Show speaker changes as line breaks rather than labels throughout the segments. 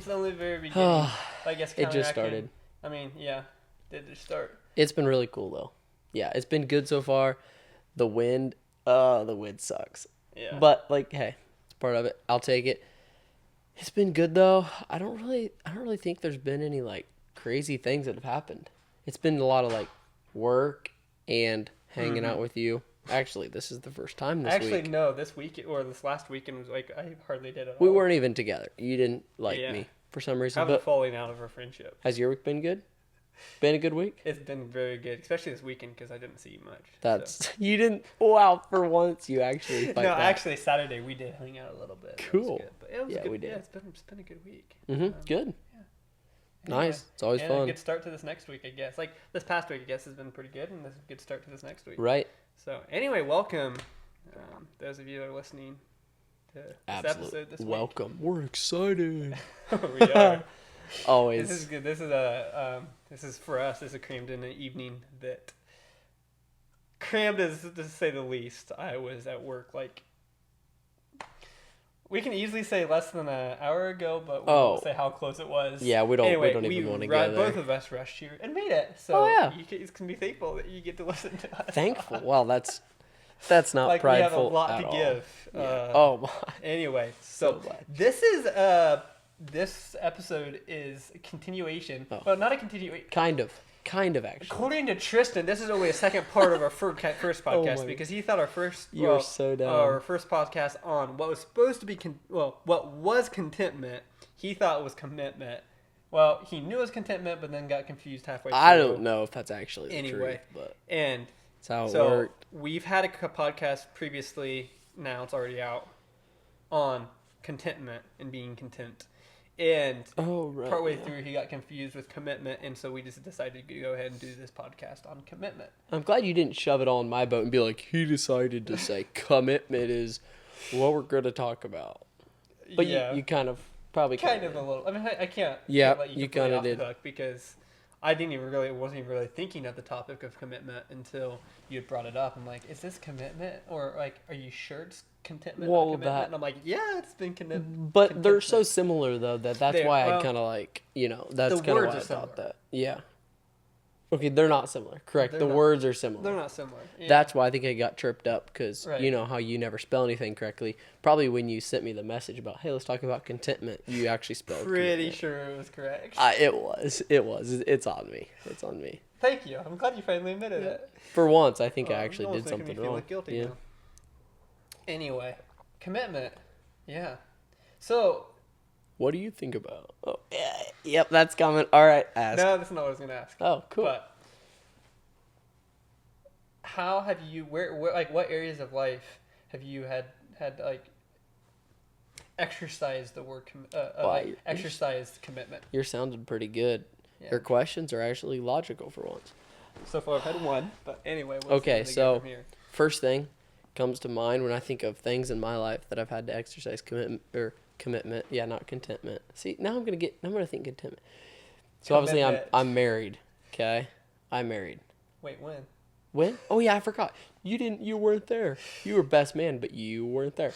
It's only the very beginning. I guess
it just started.
I mean, yeah, did just start.
It's been really cool though. Yeah, it's been good so far. The wind sucks.
Yeah.
But like, hey, it's part of it. I'll take it. It's been good though. I don't really think there's been any like crazy things that have happened. It's been a lot of like work and hanging out with you. Actually, this is the first time this week.
Actually, no, this week or this last weekend was like I hardly did it.
We weren't even together. You didn't like me for some reason.
Kind of falling out of our friendship.
Has your week been good? Been a good week?
It's been very good, especially this weekend because I didn't see you much.
That's you didn't. Wow, for once you actually. Fight
no,
back.
Actually, Saturday we did hang out a little bit.
Cool.
But it was good.
We did.
Yeah, it's been a good week.
Good.
Yeah.
Anyway, nice. It's always fun.
A good start to this next week, I guess. Like this past week, I guess has been pretty good, and this is a good start to this next week.
Right.
So anyway, welcome, those of you that are listening to this episode this week.
Welcome. We're excited.
We are.
Always.
This is good. This is for us. This is crammed in an evening that crammed is to say the least. I was at work like we can easily say less than an hour ago, but we won't say how close it was.
Yeah, we don't.
Anyway,
we don't even want to go there.
Both of us rushed here and made it. So you can be thankful that you get to listen to us.
Thankful. Well, that's not
like
prideful.
We have a lot
at
to
all.
give.
Yeah.
Anyway, so this is this episode is a continuation. Well, not a continuation.
Kind of actually.
According to Triston, this is only a second part of our first podcast because he thought our first
so dumb.
Our first podcast on what was supposed to be what was contentment, he thought was commitment. Well, he knew it was contentment, but then got confused halfway through.
I don't know if that's actually the truth, but
and
that's how it worked.
We've had a podcast previously. Now it's already out on contentment and being content. And partway through, he got confused with commitment, and so we just decided to go ahead and do this podcast on commitment.
I'm glad you didn't shove it all in my boat and be like, he decided to say commitment is what we're going to talk about. But you kind of probably
kind of a little. I mean, I can't.
Yeah,
can't let
you kind of did
because I wasn't even really thinking of the topic of commitment until you had brought it up. I'm like, is this commitment or like, are you sure it's contentment?
Well,
commitment? And I'm like, yeah, it's been commitment.
But they're so similar though that's why I kind of like that's kind of why I thought that. Yeah. Okay, they're not similar. Correct. The words are similar.
They're not similar. Yeah.
That's why I think I got tripped up because you know how you never spell anything correctly. Probably when you sent me the message about, hey, let's talk about contentment, you actually spelled
pretty sure it was correct.
It was. It's on me. It's on me.
Thank you. I'm glad you finally admitted it.
For once, I think I actually did something wrong.
Like guilty now. Anyway, commitment. Yeah. So.
What do you think about? Oh, yeah. Yep, that's coming. All right, ask.
No, that's not what I was going to ask.
Oh, cool.
But how have you, where like, what areas of life have you had like, exercised the word, exercised commitment?
You're sounding pretty good. Yeah. Your questions are actually logical for once.
So far, I've had one, but anyway.
Okay, so first thing comes to mind when I think of things in my life that I've had to exercise commitment. Yeah, not contentment. See, now I'm gonna think contentment. So obviously I'm married. Okay, I'm married.
Wait, when?
When? Oh yeah, I forgot. You weren't there. You were best man, but you weren't there.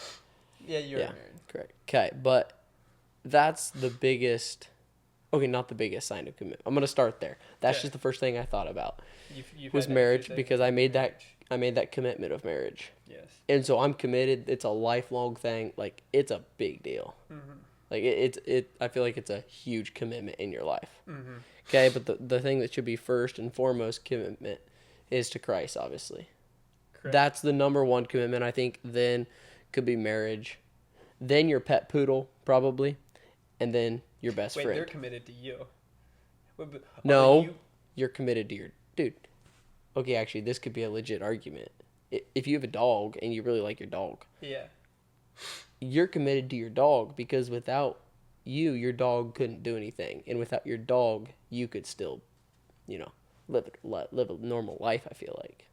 Yeah, you were married. Correct.
Okay, but that's the biggest. Okay, not the biggest sign of commitment. I'm gonna start there. That's just the first thing I thought about. Was marriage because I made that commitment of marriage.
Yes.
And so I'm committed. It's a lifelong thing. Like it's a big deal. Mm-hmm. Like it. I feel like it's a huge commitment in your life. Mm-hmm. Okay, but the thing that should be first and foremost commitment is to Christ, obviously. Correct. That's the number one commitment. I think then could be marriage, then your pet poodle probably, and then your best friend.
They're committed to you.
No, you're committed to your dude. Okay, actually, this could be a legit argument. If you have a dog and you really like your dog, you're committed to your dog because without you, your dog couldn't do anything, and without your dog, you could still, live a normal life. I feel like.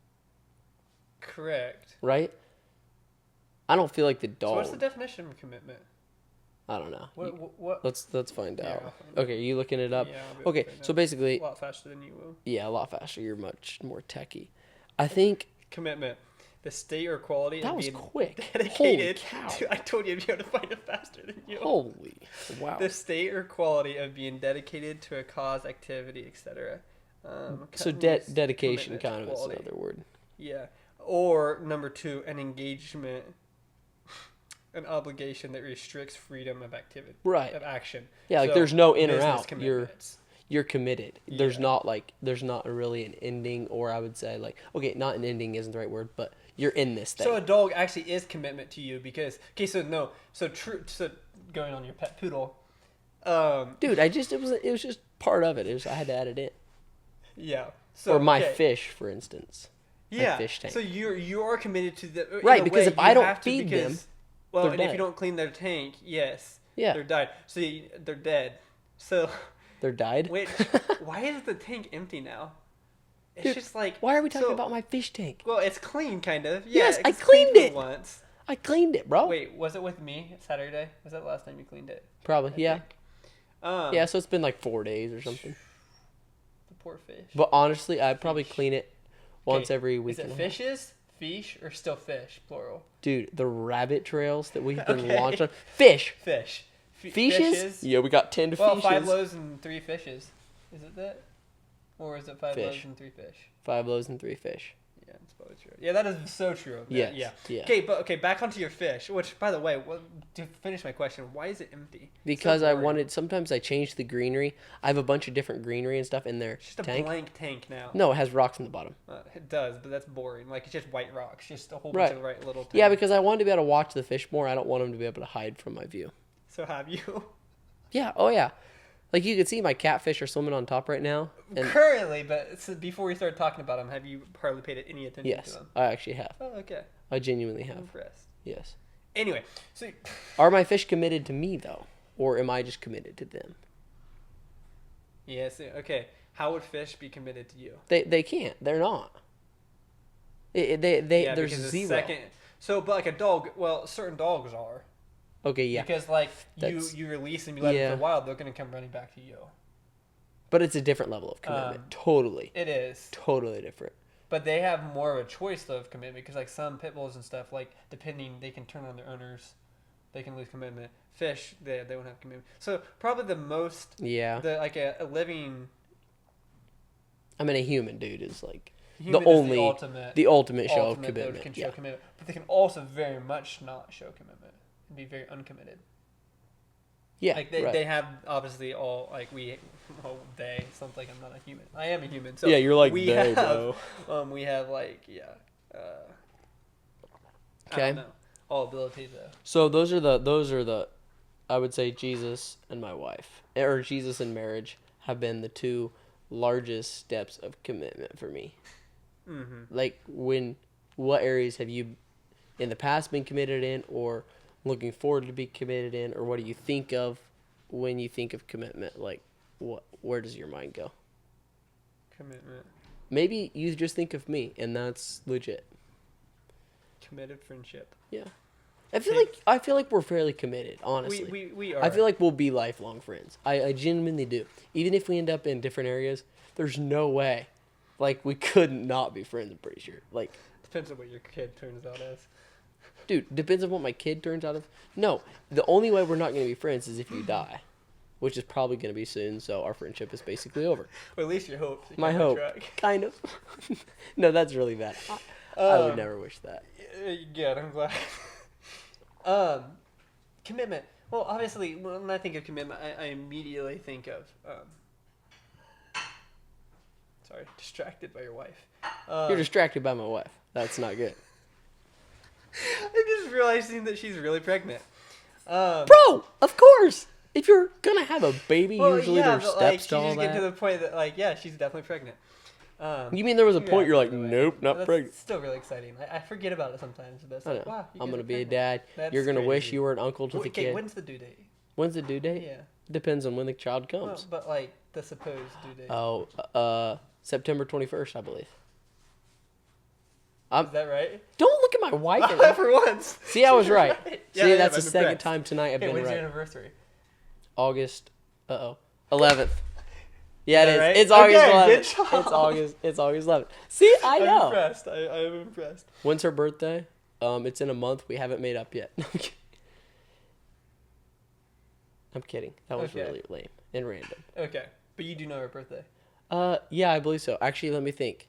Correct.
Right. I don't feel like the dog.
So what's the definition of commitment?
I don't know.
What?
Let's find out. Okay, are you looking it up?
Yeah,
okay, so basically...
A lot faster than you will.
Yeah, a lot faster. You're much more techie. I think...
Commitment. The state or quality
that
of
was
being
quick.
dedicated
Holy cow.
to, I told you I'd be able to find it faster than you.
Holy, wow.
The state or quality of being dedicated to a cause, activity, etc.
So dedication kind of is another word.
Yeah. Or number 2, an engagement, an obligation that restricts freedom of activity,
right?
Of action.
Yeah, like
so,
there's no in or out. You're committed.
Yeah.
There's not really an ending, or I would say like, okay, not an ending isn't the right word, but you're in this thing.
So a dog actually is commitment to you because so going on your pet poodle.
Dude, it was just part of it. I had to add it in.
Yeah. So
or my fish, for instance.
Yeah.
My fish tank.
So you are committed to the
right, because if I don't feed them,
well,
they're
and
dead.
if you don't clean their tank, yes,
yeah,
they're died. So they're dead. So
they're died.
Wait, why is the tank empty now? It's
Dude,
just like
why are we talking about my fish tank?
Well, it's clean, kind of. Yeah,
yes, I cleaned it
once.
I cleaned it, bro.
Wait, was it with me Saturday? Was that the last time you cleaned it?
Probably, yeah.
Yeah,
so it's been like 4 days or something.
The poor fish.
But honestly, I'd probably clean it once every week.
Is it fishes, fish, or still fish, plural?
Dude, the rabbit trails that we've been launched on. Fish. Fishes? Yeah, we got 10 fishes.
Well, 5 loaves and 3 fishes. Is it that? Or is it 5 loaves and 3 fish?
5 loaves and 3 fish.
Yeah, it's probably true. Yeah, that is so true.
Yes.
Yeah. Okay, back onto your fish. Which, by the way, to finish my question, why is it empty?
Because sometimes I change the greenery. I have a bunch of different greenery and stuff in there.
It's just a blank tank now.
No, it has rocks in the bottom.
It does, but that's boring. Like, it's just white rocks. Just a whole bunch of little tanks.
Yeah, because I want to be able to watch the fish more. I don't want them to be able to hide from my view.
So have you?
Yeah. Oh, yeah. Like, you can see my catfish are swimming on top right now.
Currently, but before we started talking about them, have you hardly paid any attention to them?
Yes, I actually have.
Oh, okay.
I genuinely have.
I'm impressed.
Yes.
Anyway, so...
Are my fish committed to me, though? Or am I just committed to them?
Yes, okay. How would fish be committed to you?
They can't. They're not. There's zero.
So, but like a dog, well, certain dogs are.
Okay, yeah.
Because, like, you release them, you let them for a while, they're going to come running back to you.
But it's a different level of commitment. Totally.
It is.
Totally different.
But they have more of a choice, though, of commitment. Because, like, some pit bulls and stuff, like, depending, they can turn on their owners. They can lose commitment. Fish, they won't have commitment. So, probably the most...
Yeah.
A living...
I mean, a human, dude, is, like... the ultimate show of commitment.
Can show commitment. But they can also very much not show commitment. Be very uncommitted.
Yeah,
like they have obviously all like they sounds like I'm not a human. I am a human. So
yeah, you're like
we
they,
have,
bro.
We have like
okay.
I don't know, all abilities though.
So those are the I would say Jesus and my wife, or Jesus and marriage, have been the 2 largest steps of commitment for me.
Mm-hmm.
Like what areas have you in the past been committed in, or looking forward to be committed in, or what do you think of when you think of commitment? Like, where does your mind go?
Commitment.
Maybe you just think of me, and that's legit.
Committed friendship.
Yeah, I feel like we're fairly committed. Honestly,
we are.
I feel like we'll be lifelong friends. I genuinely do. Even if we end up in different areas, there's no way, like, we could not be friends. I'm pretty sure. Like,
depends on what your kid turns out as.
Dude, depends on what my kid turns out of. No, the only way we're not going to be friends is if you die, which is probably going to be soon, so our friendship is basically over.
Or at least your hope.
My hope. Kind of. No, that's really bad. I would never wish that.
Good, I'm glad. Commitment. Well, obviously, when I think of commitment, I immediately think of... sorry, distracted by your wife.
You're distracted by my wife. That's not good.
I'm just realizing that she's really pregnant.
Bro, of course. If you're gonna have a baby, usually there's steps to all that.
You just get to the point that, like, yeah, she's definitely pregnant.
You mean there was a point you're like, nope, not pregnant?
It's still really exciting. I forget about it sometimes. But it's like, wow,
I'm gonna be a dad. You're gonna wish you were an uncle to the kid.
When's the due date?
When's the due date?
Yeah.
Depends on when the child comes.
Well, but, like, the supposed due date.
Oh, September 21st, I believe.
Is that right?
Don't look at my wife.
For once.
See, I was right.
Yeah,
See, that's the second time tonight I've been right.
When's your anniversary?
August. 11th. Yeah, it is.
Right?
It's August
okay,
11th.
Good job.
It's August 11th. See, I know.
I'm impressed. I am impressed.
When's her birthday? It's in a month. We haven't made up yet. I'm kidding. That was really lame and random.
Okay, but you do know her birthday.
Yeah, I believe so. Actually, let me think.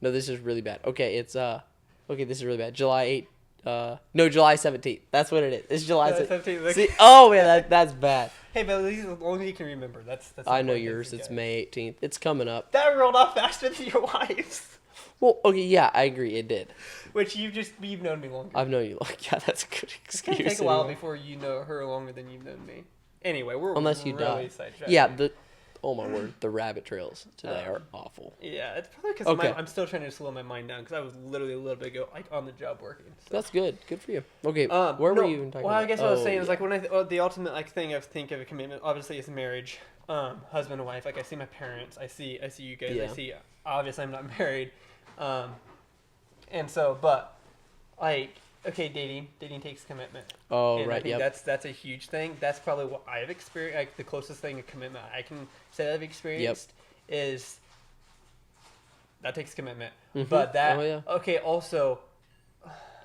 No, this is really bad. Okay, it's okay, this is really bad. July 8th. No, July 17th. That's what it is. It's July 17th. See, oh man, that's bad.
Hey, but at least as long as you can remember, that's.
I know yours. It's May 18th. It's coming up.
That rolled off faster than your wife's.
Well, okay, yeah, I agree. It did.
Which you've known me longer.
I've known you long. Yeah, that's a good excuse.
It's gonna take a while before you know her longer than you've known me. Anyway, we're
unless you
really
die. Yeah, oh my word, the rabbit trails today are awful.
Yeah, it's probably because I'm still trying to slow my mind down because I was literally a little bit ago like on the job working. So.
That's good. Good for you. Okay, where were you even talking about?
Well, I guess what I was saying is like when the ultimate like thing I think of a commitment obviously is marriage, husband and wife. Like I see my parents, I see you guys, I see obviously I'm not married, and so but like. Okay, dating takes commitment.
Oh,
and
right.
I think that's a huge thing. That's probably what I've experienced. Like the closest thing to commitment I can say that I've experienced is that takes commitment. Mm-hmm. But that okay. Also,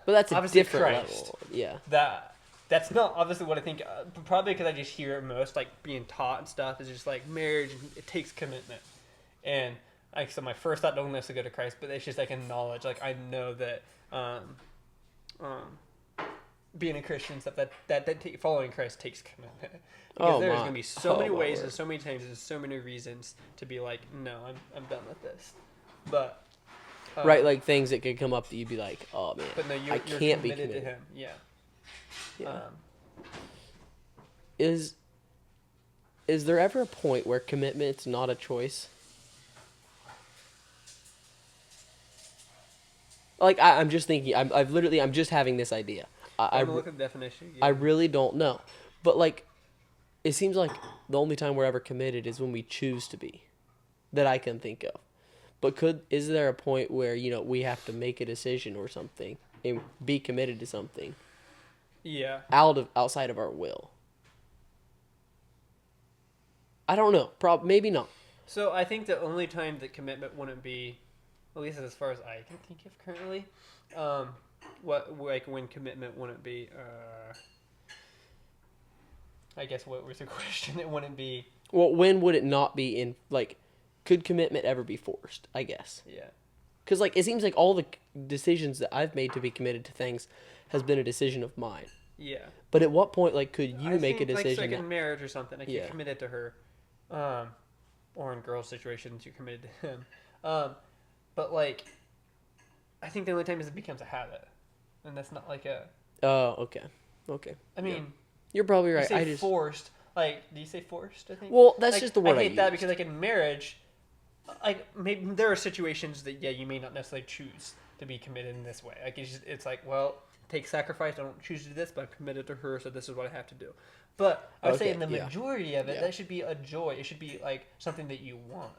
but that's a different level. Yeah.
That's not obviously what I think. Probably because I just hear it most, like being taught and stuff, is just like marriage. It takes commitment, and like so. My first thought don't necessarily go to Christ, but it's just like a knowledge. Like I know that. Being a Christian stuff that following Christ takes commitment because there's gonna be so many ways and so many times and so many reasons to be like no I'm done with this, but
right, like things that could come up that you'd be like, oh man,
but no, you're
can't be
committed to him. Yeah.
Is there ever a point where commitment's not a choice? Like I'm just thinking, I'm just having this idea.
I'm gonna look at the definition. Yeah.
I really don't know, but like, it seems like the only time we're ever committed is when we choose to be, that I can think of. But is there a point where we have to make a decision or something and be committed to something?
Yeah.
Outside of our will. I don't know. Maybe not.
So I think the only time that commitment wouldn't be, at least as far as I can think of currently, when commitment wouldn't be, I guess what was the question? It wouldn't be.
Well, when would it not be in, like, could commitment ever be forced, I guess?
Yeah.
Because, like, it seems like all the decisions that I've made to be committed to things has been a decision of mine.
Yeah.
But at what point, like, could you make a decision?
Like in marriage or something, like you're committed to her, or in girl situations, you're committed to him. But, like, I think the only time is it becomes a habit. And that's not like a...
Oh, okay. Okay.
I mean...
You're probably right.
You say forced. Like, do you say forced, I think?
Well, that's just the word I
hate that because, like, in marriage, like, maybe there are situations that, you may not necessarily choose to be committed in this way. Like, it's like, well, take sacrifice. I don't choose to do this, but I'm committed to her, so this is what I have to do. But I would say in the majority of it, that should be a joy. It should be, like, something that you want.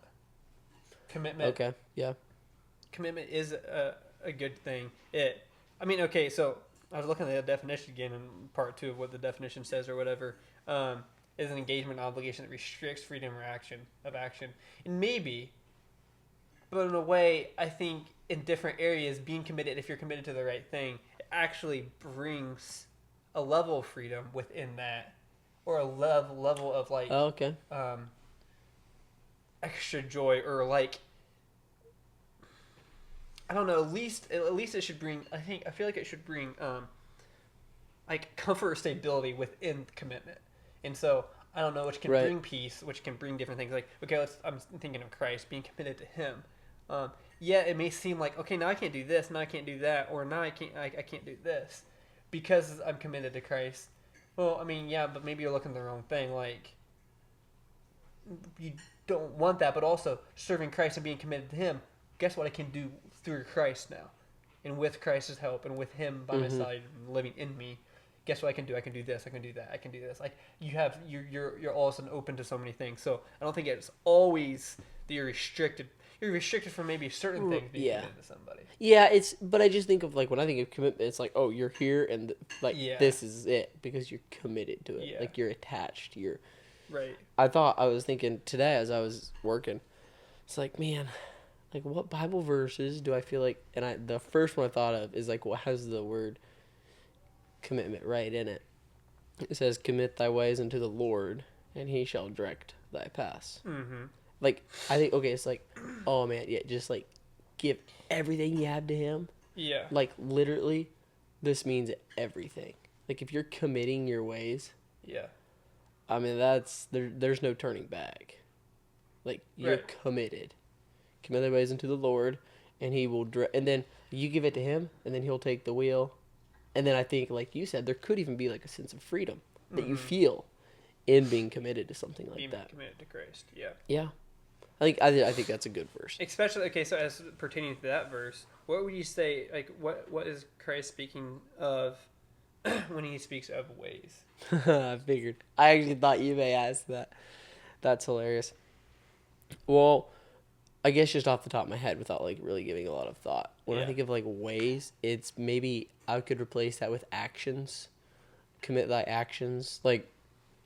Commitment.
Okay, yeah. Commitment
is a good thing. So I was looking at the definition again in part 2 of what the definition says or whatever. Is an engagement obligation that restricts freedom or action. And maybe, but in a way, I think in different areas, being committed, if you're committed to the right thing, it actually brings a level of freedom within that, or a level of like, extra joy, or like, I don't know. At least it should bring. I feel like it should bring like comfort or stability within commitment. And so I don't know, which can bring peace, which can bring different things. Like I'm thinking of Christ, being committed to Him. It may seem like now I can't do this, now I can't do that, or now I can't do this because I'm committed to Christ. Well, I mean, but maybe you're looking at the wrong thing. Like you don't want that, but also serving Christ and being committed to Him. Guess what I can do through Christ now, and with Christ's help, and with Him by my side, and living in me. Guess what I can do? I can do this. I can do that. I can do this. Like you're all of a sudden open to so many things. So I don't think it's always that you're restricted. You're restricted from maybe certain things being committed to somebody. Yeah,
but I just think of like when I think of commitment, it's like you're here and this is it because you're committed to it. Like you're attached.
Right.
I was thinking today as I was working, it's like, man, like what Bible verses do I feel like, and the first one I thought of is like what has the word commitment right in it. It says, commit thy ways unto the Lord, and he shall direct thy paths. Mm-hmm. Like, I think, okay, it's like, oh man, yeah, just like give everything you have to him.
Yeah.
Like, literally, this means everything. Like, if you're committing your ways,
yeah,
I mean, there's no turning back. Like, you're committed. Commit thy ways unto the Lord, and he will and then you give it to him, and then he'll take the wheel. And then I think, like you said, there could even be like a sense of freedom that you feel in being committed to something like that.
Being committed to Christ, yeah.
Yeah. I think that's a good verse.
Especially, okay, so as pertaining to that verse, what would you say, like, what is Christ speaking of when he speaks of ways?
I figured. I actually thought you may ask that. That's hilarious. Well, I guess just off the top of my head without, like, really giving a lot of thought. When I think of, like, ways, it's maybe I could replace that with actions. Commit thy actions, like,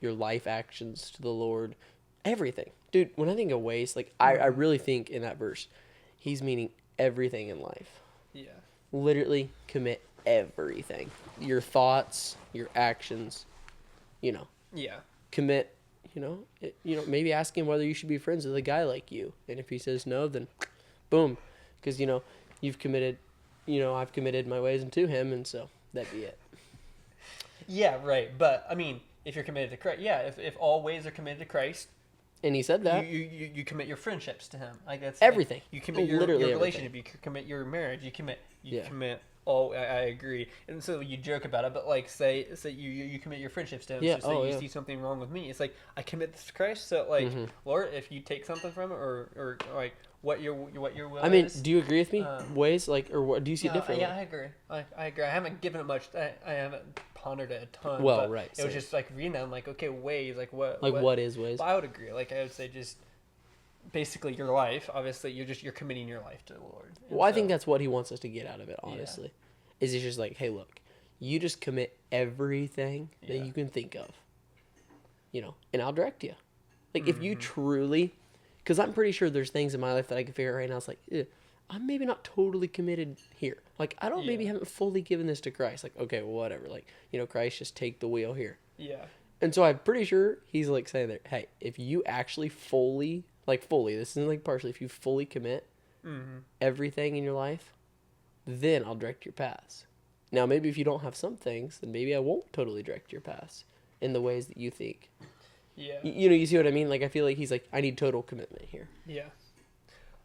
your life actions to the Lord. Everything. Dude, when I think of ways, like, I really think in that verse, he's meaning everything in life.
Yeah.
Literally commit everything. Your thoughts, your actions, you know.
Yeah.
Commit, maybe ask him whether you should be friends with a guy like you. And if he says no, then boom. Because, you've committed, I've committed my ways unto him, and so that'd be it.
Yeah, right. But, I mean, if you're committed to Christ, if all ways are committed to Christ,
and he said that.
You commit your friendships to him. Like that's
everything.
Like, you commit your relationship. You commit your marriage. You commit all. I agree. And so you joke about it, but like say you commit your friendships to him.
Yeah.
So say you see something wrong with me. It's like I commit this to Christ. So like Lord, if you take something from it or like what your will is.
Do you agree with me? Ways like or what? Do you see it differently?
Yeah, I agree. I agree. I haven't given it much. I haven't pondered it a ton.
Well,
but
right.
It was just like reading that. I'm like, okay, ways. Like what?
Like what is ways?
I would agree. Like I would say just basically your life. Obviously, you're committing your life to the Lord.
Well, I think that's what he wants us to get out of it. Honestly, is it's just like, hey, look, you just commit everything that you can think of. And I'll direct you. Like if you truly. Because I'm pretty sure there's things in my life that I can figure out right now. It's like, I'm maybe not totally committed here. Like, I don't maybe haven't fully given this to Christ. Like, okay, well, whatever. Like, Christ, just take the wheel here.
Yeah.
And so I'm pretty sure he's like saying that, hey, if you actually fully, this isn't like partially, if you fully commit everything in your life, then I'll direct your paths. Now, maybe if you don't have some things, then maybe I won't totally direct your paths in the ways that you think.
Yeah.
You see what I mean? Like, I feel like he's like, I need total commitment here.
Yeah.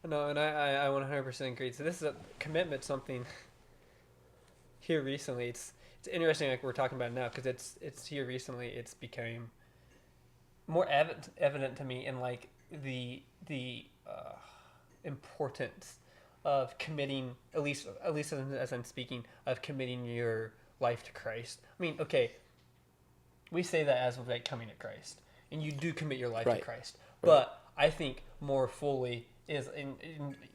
No, and I 100% agree. So this is a commitment, something here recently. It's interesting, like we're talking about it now, because it's here recently. It's became more evident to me in like the importance of committing, at least as I'm speaking, of committing your life to Christ. I mean, okay, we say that as of like coming to Christ. And you do commit your life to Christ. Right. But I think more fully is, in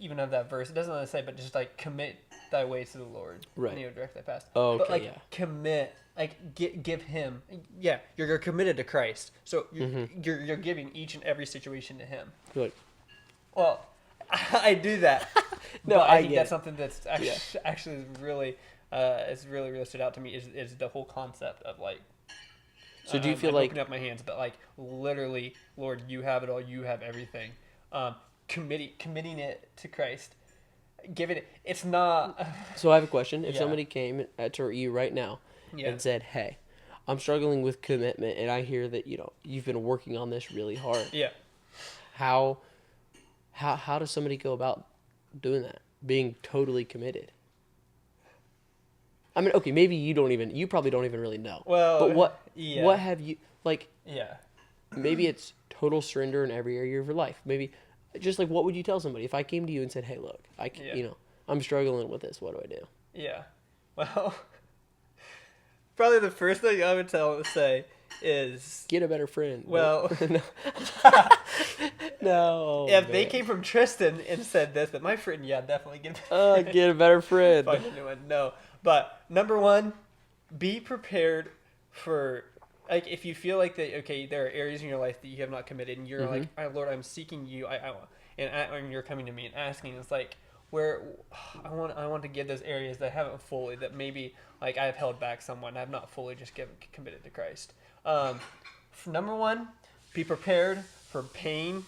even of that verse, it doesn't really say, but just like commit thy ways to the Lord.
Right.
And direct thy path.
Oh, okay,
but like commit, like give him, you're committed to Christ. So you're giving each and every situation to him.
Good.
Well, I do that.
No,
but I think that's
it.
Something that's actually really, it's really stood out to me is the whole concept of like,
so do you feel like
opening up my hands, but like literally, Lord, you have it all. You have everything. Committing it to Christ, giving it. It's not.
So I have a question. If somebody came to you right now and said, "Hey, I'm struggling with commitment, and I hear that you've been working on this really hard."
Yeah.
How does somebody go about doing that? Being totally committed. I mean, okay, maybe you probably don't even really know.
Well,
but what have you, like,
yeah.
Maybe it's total surrender in every area of your life. Maybe just like, what would you tell somebody if I came to you and said, hey, look, I'm struggling with this. What do I do?
Yeah. Well, probably the first thing I would say is
get a better friend.
Well,
no.
If they came from Triston and said this, but my friend, definitely get
get a better friend.
No. But number one, be prepared for like if you feel like that, okay, there are areas in your life that you have not committed, and you're like, Lord, I'm seeking you. And you're coming to me and asking. It's like where I want to give those areas that I haven't fully, that maybe like I've held back someone. I've not fully just committed to Christ. Number one, be prepared for pain,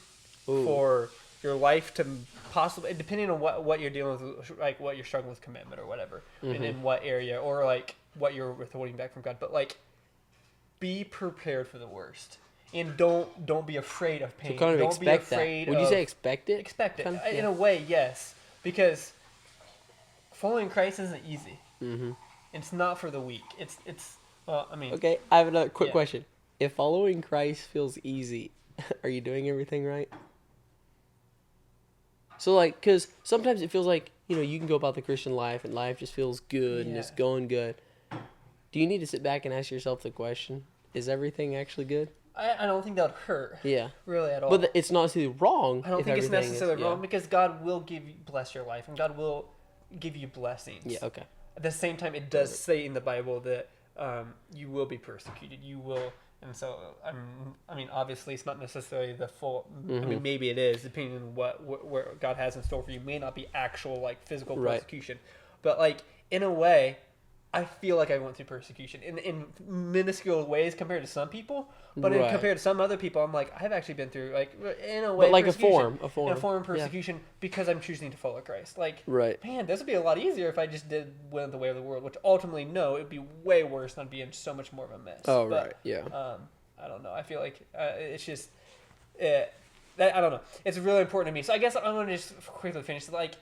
for your life to possibly, depending on what you're dealing with, like what you're struggling with commitment or whatever, and in what area, or like what you're withholding back from God. But like, be prepared for the worst, and don't be afraid of pain.
So kind of
don't
expect
be afraid
that. Would you say expect it?
Expect it.
Kind of,
in a way, yes, because following Christ isn't easy. It's not for the weak. It's well, I mean.
Okay, I have another quick question. If following Christ feels easy, are you doing everything right? So, like, because sometimes it feels like, you can go about the Christian life and life just feels good and it's going good. Do you need to sit back and ask yourself the question, is everything actually good?
I don't think that would hurt. Yeah. Really at all.
But it's not necessarily wrong.
I don't think it's necessarily wrong because God will bless your life and God will give you blessings.
Yeah, okay.
At the same time, it does say in the Bible that you will be persecuted. You will... And so, I mean, obviously, it's not necessarily the full. I mean, maybe it is, depending on what God has in store for you. It may not be actual like physical persecution, but like in a way, I feel like I went through persecution in minuscule ways compared to some people, but compared to some other people, I'm like, I've actually been through like in a way,
but like a form of
persecution because I'm choosing to follow Christ. Like,
right,
man, this would be a lot easier if I just went the way of the world, which ultimately, no, it'd be way worse and I'd be in so much more of a mess.
Oh, but, right, yeah.
I don't know. I feel like it's just, I don't know. It's really important to me. So I guess I'm going to just quickly finish. Like,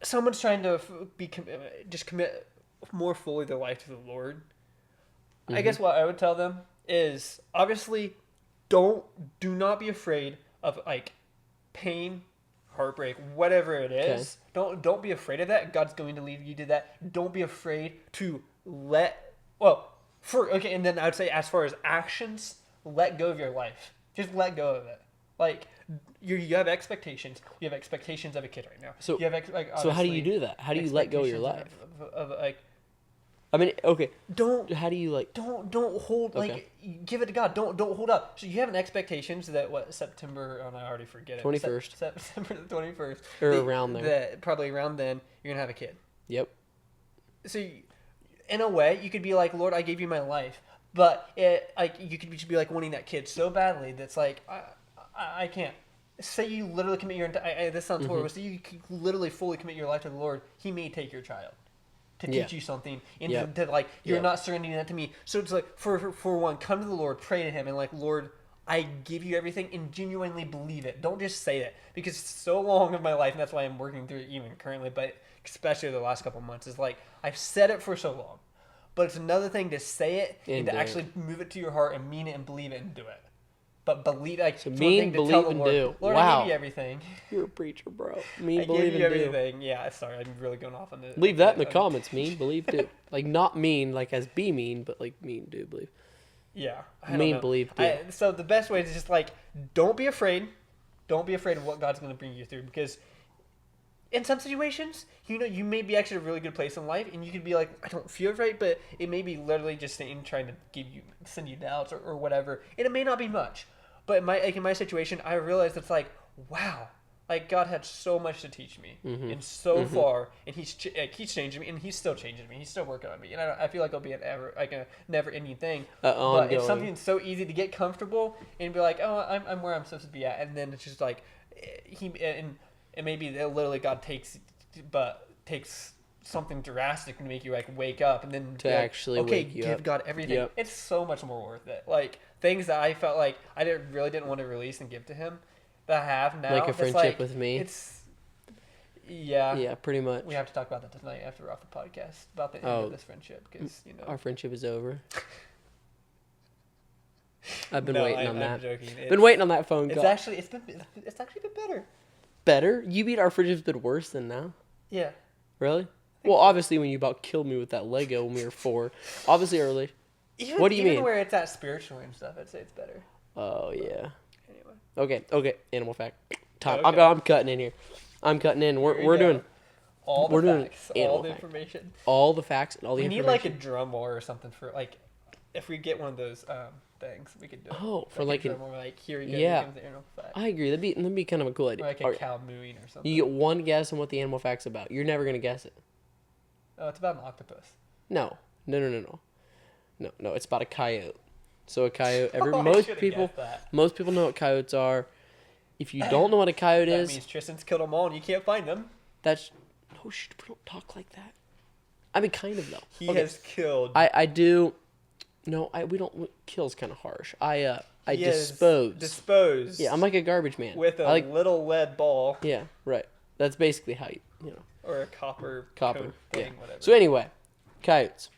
someone's trying to commit more fully their life to the Lord. I guess what I would tell them is obviously do not be afraid of like pain, heartbreak, whatever it is. Okay. Don't be afraid of that. God's going to lead you to that. Don't be afraid to and then I would say as far as actions, let go of your life. Just let go of it. Like you have expectations. You have expectations of a kid right now.
So
you have
so how do you do that? How do you let go of your life?
Of like.
I mean, okay.
How do you like? Don't hold like give it to God. Don't hold up. So you have an expectations that September? Oh, I already forget it.
21st.
September the 21st.
Or around there.
Probably around then you're gonna have a kid.
Yep.
So, in a way, you could be like, Lord, I gave you my life, but you could just be like wanting that kid so badly that's like I can't. Say you literally commit your entire. This sounds horrible. So you could literally fully commit your life to the Lord. He may take your child to teach you something, and to like you're not surrendering that to me. So it's like for one, come to the Lord, pray to Him, and like, Lord, I give you everything, and genuinely believe it. Don't just say it, because so long of my life, and that's why I'm working through it even currently, but especially the last couple of months, is like I've said it for so long, but it's another thing to say it and to actually move it to your heart and mean it and believe it and do it. But believe, like,
so mean, believe, and do.
Lord,
wow.
I gave you everything.
You're a preacher, bro. Mean, believe, and do.
Everything. Yeah, sorry, I'm really going off on this.
Leave that in the comments. Mean, believe, do. Like, not mean, like as be mean, but like mean, do, believe.
Yeah.
Mean, believe, do.
So the best way is just like, don't be afraid. Don't be afraid of what God's going to bring you through, because in some situations, you may be actually a really good place in life, and you could be like, I don't feel right, but it may be literally just Satan trying to send you doubts or whatever, and it may not be much. But in my situation, I realized it's like, wow, like God had so much to teach me, and so far, and He's changing me, and He's still changing me. He's still working on me, and I feel like it'll be a never-ending thing. But it's something so easy to get comfortable and be like, oh, I'm where I'm supposed to be at, and then it's just like and maybe literally God takes something drastic to make you like wake up, and then
to actually wake you
give
up.
God everything. Yep. It's so much more worth it. Like things that I felt like I really didn't want to release and give to Him, that I have now.
Like a friendship with me.
It's pretty much. We have to talk about that tonight after we're off the podcast about the end of this friendship, because
our friendship is over. I've been waiting on that.
Joking.
Been waiting on that phone call.
It's actually been better.
Better? You mean our friendship's been worse than now?
Yeah.
Really? Well, obviously, when you about killed me with that Lego when we were 4, obviously early. What do you mean?
Even where it's at spiritually and stuff, I'd say it's better.
Oh, yeah.
Anyway.
Okay. Animal fact. Time. Okay. I'm cutting in here. I'm cutting in. We're doing
all the facts, all the information.
All the facts and all the information.
We need like a drum roll or something for like if we get one of those things, we could do it.
Oh, for like an...
More like, here you go,
yeah.
here comes the animal fact.
I agree. That'd be kind of a cool idea.
Or like a cow mooing or something.
You get one guess on what the animal fact's about. You're never going to guess it.
Oh, it's about an octopus.
No, it's about a coyote. So a coyote, most people know what coyotes are. If you don't know what a coyote is...
That means Tristan's killed them all and you can't find them.
That's... No, we don't talk like that. I mean, kind of, though.
He has killed...
I do... No, we don't... Kill's kind of harsh. I dispose.
Dispose.
Yeah, I'm like a garbage man.
With a little lead ball.
Yeah, right. That's basically how you know.
Or a copper
thing,
yeah. Whatever.
So anyway, coyotes.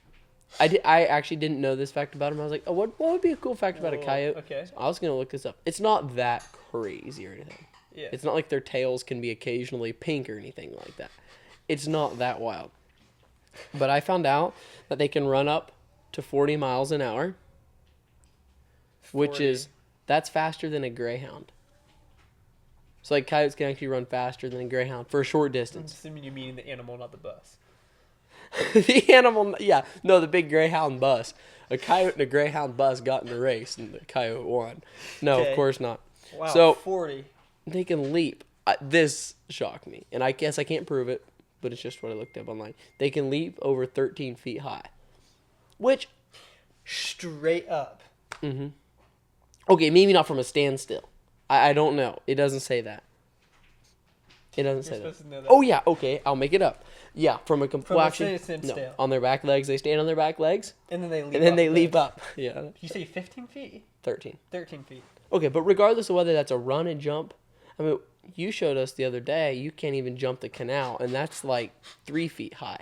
I actually didn't know this fact about them. I was like, oh, what would be a cool fact about a coyote?
Okay.
So I was going to look this up. It's not that crazy or anything.
Yeah.
It's not like their tails can be occasionally pink or anything like that. It's not that wild. But I found out that they can run up to 40 miles an hour,
40.
That's faster than a greyhound. So like coyotes can actually run faster than a greyhound for a short distance.
I'm assuming you mean the animal, not the bus.
The animal, yeah. No, the big greyhound bus. A coyote and a greyhound bus got in the race and the coyote won. No, okay. Of course not.
Wow,
so
40.
They can leap. This shocked me. And I guess I can't prove it, but it's just what I looked up online. They can leap over 13 feet high. Which...
Straight up.
Mm-hmm. Okay, maybe not from a standstill. I don't know. It doesn't say that. It doesn't say that. Oh, yeah. Okay, I'll make it up. Yeah, from a no, on their back legs. They stand on their back legs.
And then they leap
leap up. Yeah.
You say 15 feet?
13.
13 feet.
Okay, but regardless of whether that's a run and jump, I mean, you showed us the other day, you can't even jump the canal, and that's like 3 feet high.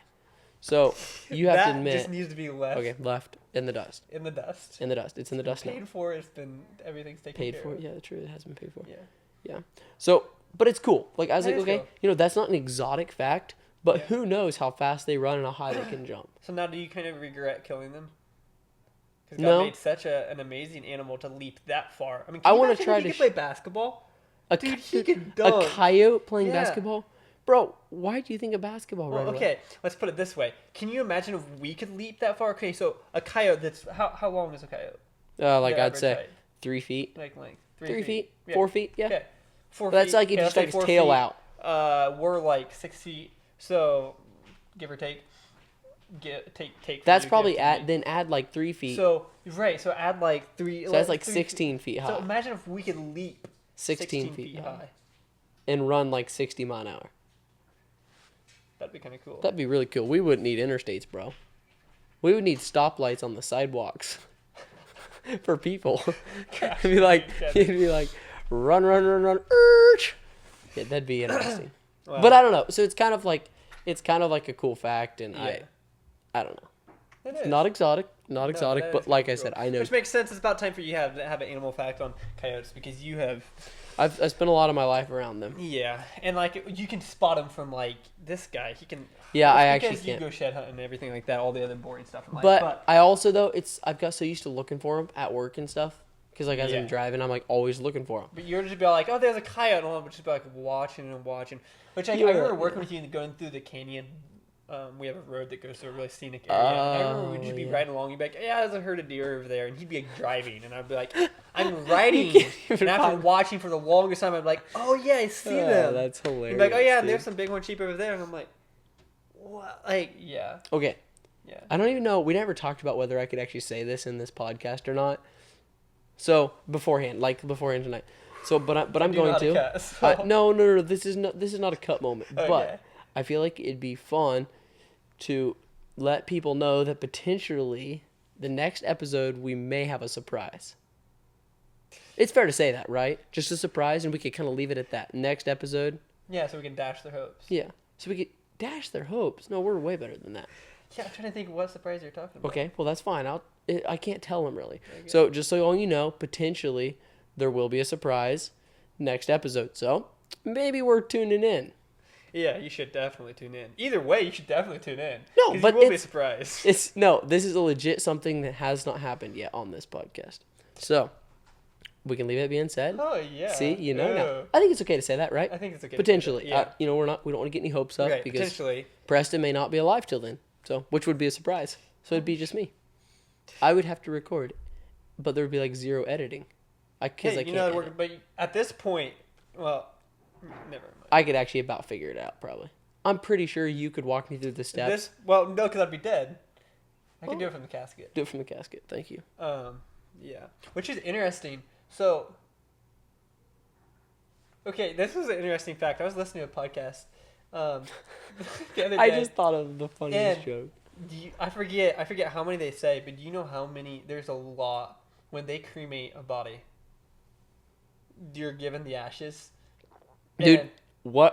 So you have to admit...
That just needs to be left.
Okay, left in the dust.
In the dust.
In the dust. It's in the dust now.
Paid for. It's been... Everything's taken
care
of.
Paid for. Yeah, true. It has been paid for.
Yeah.
Yeah. So, but it's cool. Like, I was like, okay,
cool.
You know, that's not an exotic fact, but who knows how fast they run and how high they can jump.
So now do you kind of regret killing them? Because
God
made such an amazing animal to leap that far. I mean,
I want to try
to... He could play basketball? Dude, he could
A
dunk.
coyote playing basketball? Bro, why do you think of basketball right away?
Okay, let's put it this way. Can you imagine if we could leap that far? Okay, so a coyote that's... How long is a coyote?
Like I'd say height? 3 feet.
Like length.
3 feet?
Yeah.
4 feet? Yeah.
Okay. 4 feet.
That's like if you stuck his tail out.
We're like 6 feet, so give or take. Take.
That's probably add like 3 feet.
So right, so add like 3.
So that's like 16 feet high.
So imagine if we could leap
16 feet high and run like 60 miles an hour.
That'd be kind of cool.
That'd be really cool. We wouldn't need interstates, bro. We would need stoplights on the sidewalks for people. It'd be like, run. Yeah, that'd be interesting. Wow. But I don't know. So it's kind of like a cool fact, and I don't know. It's not exotic, but like I said, I know.
Which makes sense. It's about time for you to have an animal fact on coyotes because you have.
I've spent a lot of my life around them.
Yeah, and like you can spot him from like this guy. He can.
Yeah, I actually
can. You go shed hunting and everything like that. All the other boring stuff. In life.
But I also though I've got so used to looking for them at work and stuff because like as I'm driving, I'm like always looking for them.
But you're just be like, oh, there's a coyote, and I'm just be like watching and watching. Which I remember working with you and going through the canyon. We have a road that goes through a really scenic area. I remember we'd just be riding along. You'd be like, yeah, there's a herd of deer over there. And he'd be like driving. And I'd be like, I'm riding. And after watching for the longest time, I'd be like, oh, yeah, I see them.
That's hilarious.
You'd be like, oh, yeah, and there's some bighorn sheep over there. And I'm like, what? Like, yeah.
Okay.
Yeah.
I don't even know. We never talked about whether I could actually say this in this podcast or not. So, beforehand tonight. So, but I'm going to.
Cut, so.
No. This is not a cut moment. Okay. But I feel like it'd be fun to let people know that potentially the next episode we may have a surprise. It's fair to say that, right? Just a surprise, and we could kind of leave it at that. Next episode.
Yeah, so we can dash their hopes.
Yeah, so we could dash their hopes. No, we're way better than that.
Yeah, I'm trying to think of what surprise you're talking about.
Okay, well that's fine. I can't tell them really. So just so all you know, potentially there will be a surprise next episode. So maybe we're tuning in.
Yeah, you should definitely tune in. Either way, you should definitely tune in.
No, but
it will be a surprise.
This is a legit something that has not happened yet on this podcast. So, we can leave it being said.
Oh yeah.
See, you know now. I think it's okay to say that, right?
I think it's okay.
Potentially,
yeah.
We don't want to get any hopes up because
potentially
Preston may not be alive till then. So, which would be a surprise. So it'd be just me. I would have to record, but there would be like zero editing. Because I can't edit.
But at this point, well, never mind.
I could actually about figure it out, probably. I'm pretty sure you could walk me through the steps.
No, because I'd be dead. I can do it from the casket.
Do it from the casket. Thank you.
Yeah. Which is interesting. So, okay, this was an interesting fact. I was listening to a podcast the other day.
I just thought of the funniest joke.
I forget how many they say, but do you know how many? There's a lot. When they cremate a body, you're given the ashes.
Dude, why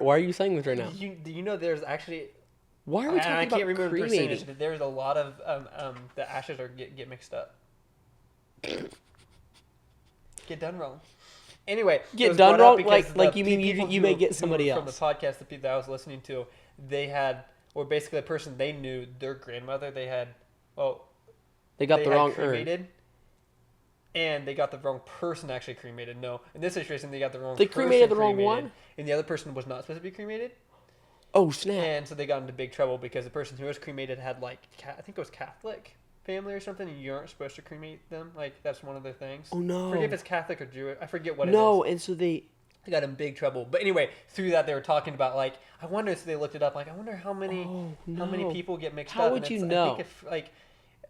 are you saying this right now?
Do you know there's actually...
Why are we talking about cremating? I can't remember the percentage,
but there's a lot of the ashes get mixed up. Get done wrong. Anyway,
get done wrong. Like you mean you may get somebody else
from the podcast. The people that I was listening to, they had, or basically the person they knew, their grandmother. They got the wrong cremated, and they got the wrong person actually cremated. No, in this situation, they got the wrong.
They cremated the wrong one,
and the other person was not supposed to be cremated.
Oh snap!
And so they got into big trouble because the person who was cremated had I think it was Catholic family or something, and you aren't supposed to cremate them. Like that's one of their things.
Oh no!
I forget if it's Catholic or Jewish. I forget what it is.
No, and so they
got in big trouble. But anyway, through that they were talking about I wonder if they looked it up. I wonder how many people get mixed up.
How would you know?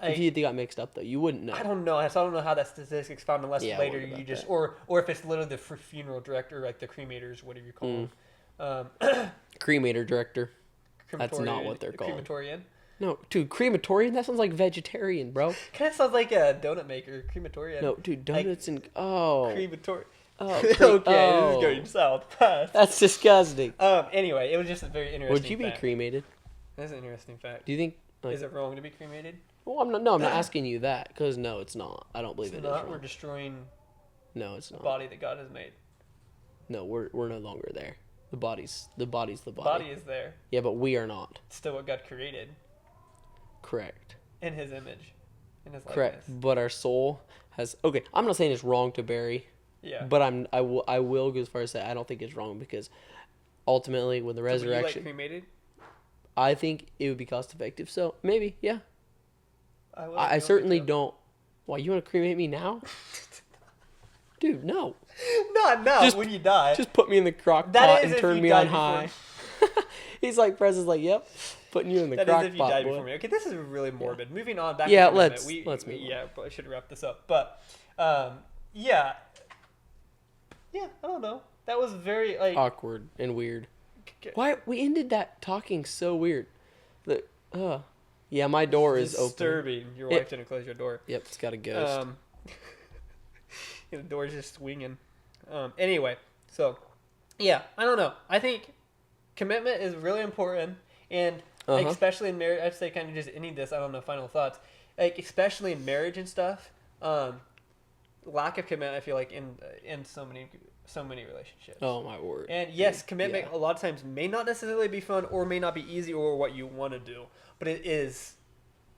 I think
if they got mixed up though, you wouldn't know.
I don't know. So I don't know how that statistics found unless later you just or if it's literally the funeral director, like the cremators, whatever you call them.
Cremator director. That's not what they're called.
Crematorian.
No, dude, crematorian? That sounds like vegetarian, bro.
Kind of sounds like a donut maker. Crematorian.
No, dude, donuts
Crematorian.
Oh,
okay, this is going south fast.
That's disgusting.
Anyway, it was just a very interesting
Would you be cremated?
That's an interesting fact.
Do you think...
is it wrong to be cremated?
Well, I'm not asking you that, because no, it's not. I don't believe it is wrong.
We're destroying
it's not.
The body that God has made.
No, we're no longer there. The body's the body. The
body is there.
Yeah, but we are not.
It's still what God created.
Correct.
In His image. In His likeness.
Correct. But our soul has... Okay, I'm not saying it's wrong to bury.
Yeah.
But I will go as far as say I don't think it's wrong because ultimately when the resurrection...
Would you cremated?
I think it would be cost effective. So maybe, yeah. I certainly don't... Why, you want to cremate me now? Dude, no.
Not now, when you die.
Just put me in the crock pot and turn me on high. He's like, Preston's like, yep, putting you in the crock pot. That is if you died before
me. Okay, this is really morbid. Moving on back
to let's move on.
Yeah, probably should wrap this up. But, yeah, I don't know. That was very,
awkward and weird. Why? We ended that talking so weird. Yeah, my door is open.
Disturbing. Your wife didn't close your door.
Yep, it's got a ghost.
The door's just swinging. Anyway, so yeah, I don't know. I think commitment is really important, and especially in marriage. I'd say kind of just ending this. I don't know. Final thoughts. Especially in marriage and stuff. Lack of commitment, I feel like in so many relationships.
Oh my word!
And yes, commitment a lot of times may not necessarily be fun, or may not be easy, or what you want to do, but it is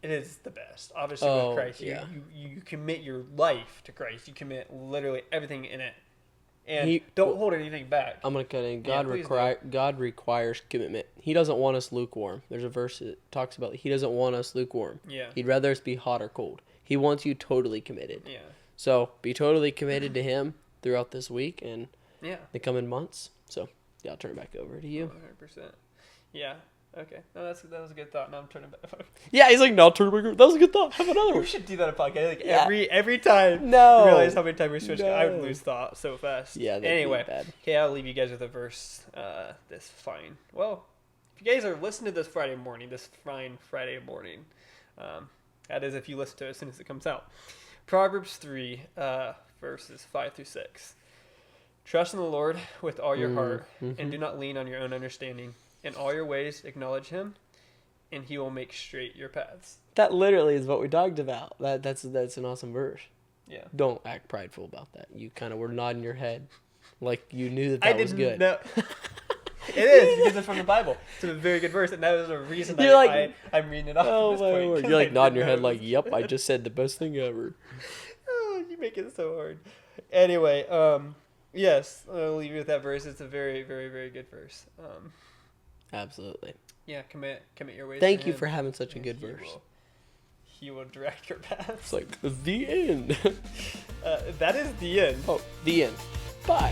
the best. Obviously, with Christ, you commit your life to Christ. You commit literally everything in it, and don't hold anything back.
I'm gonna cut in. God requires commitment. He doesn't want us lukewarm. There's a verse that talks about He doesn't want us lukewarm.
Yeah.
He'd rather us be hot or cold. He wants you totally committed.
Yeah.
So be totally committed to Him throughout this week and the coming months. So I'll turn it back over to you.
100%. Yeah. Okay. No, that was a good thought. Now I'm turning back.
Yeah, he's like, no, I'll turn it back over. That was a good thought. Have another one.
We should do that on a podcast. Every time.
No.
You realize how many times we switch. No. I would lose thought so fast.
Yeah.
Anyway. Okay, I'll leave you guys with a verse. This fine. Well, if you guys are listening to this fine Friday morning, that is if you listen to it as soon as it comes out. Proverbs 3, verses 5 through 6. Trust in the Lord with all your heart, and do not lean on your own understanding. In all your ways, acknowledge Him, and He will make straight your paths.
That literally is what we talked about. That's an awesome verse.
Yeah.
Don't act prideful about that. You kind of were nodding your head like you knew that was good.
No. It is, because it's from the Bible. It's a very good verse, and that was the reason I'm reading it off at this point.
Word. You're like nodding your head like, yep, I just said the best thing ever.
Oh, you make it so hard. Anyway, yes, I'll leave you with that verse. It's a very, very, very good verse.
Absolutely.
Yeah, commit your ways.
Thank you for having such a good verse.
He will direct your path.
It's like the end.
That is the end.
Oh, the end. Bye.